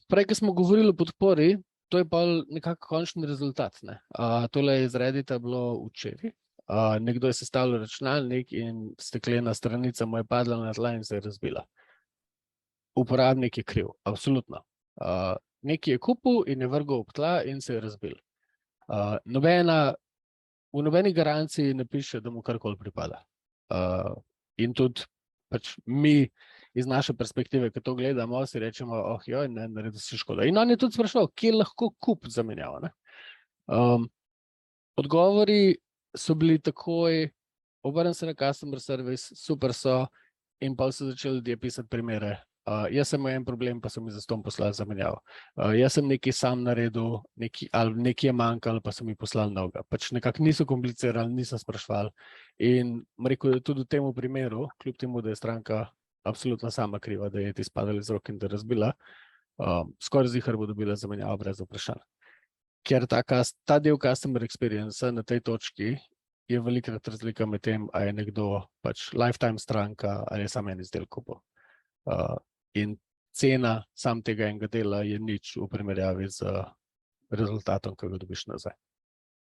Prej, ko smo govorili o podpori, to je pa nekako končni rezultat. Ne? Tole je iz Reddita bilo včeraj. Nekdo je sestavljal računalnik in steklena stranica mu je padla na tla in se je razbila. Uporabnik je kriv, absolutno. Nekaj je kupil in je vrgel ob tla in se je razbil. V nobeni garanciji ne piše, da mu karkoli pripada. In tudi pač mi iz naše perspektive, ko to gledamo, si rečemo, joj, ne, naredi si škoda. In on je tudi spraševal, kje lahko kup zamenjava. Ne? Odgovori so bili takoj, obrnem se na customer service, super so, in pa so začeli ljudje pisati primere. Jaz sem imel en problem, pa so mi zastonj poslali zamenjavo. Jaz sem nekaj sam naredil, ali nekaj je manjkalo, pa so mi poslali novega. Pač nekako niso komplicirali, niso sprašvali. In rekel, da tudi v tem primeru, kljub temu, da je stranka absolutno sama kriva, da je ti spadala iz rok in da je razbila, skoraj zihar bo dobila zamenjavo brez vprašanj. Ker ta del customer experience na tej točki je velikrat razlika med tem, a je nekdo pač lifetime stranka ali je samo en izdelek kupil. In cena sam tega enega dela je nič v primerjavi z rezultatom, ki ga dobiš nazaj.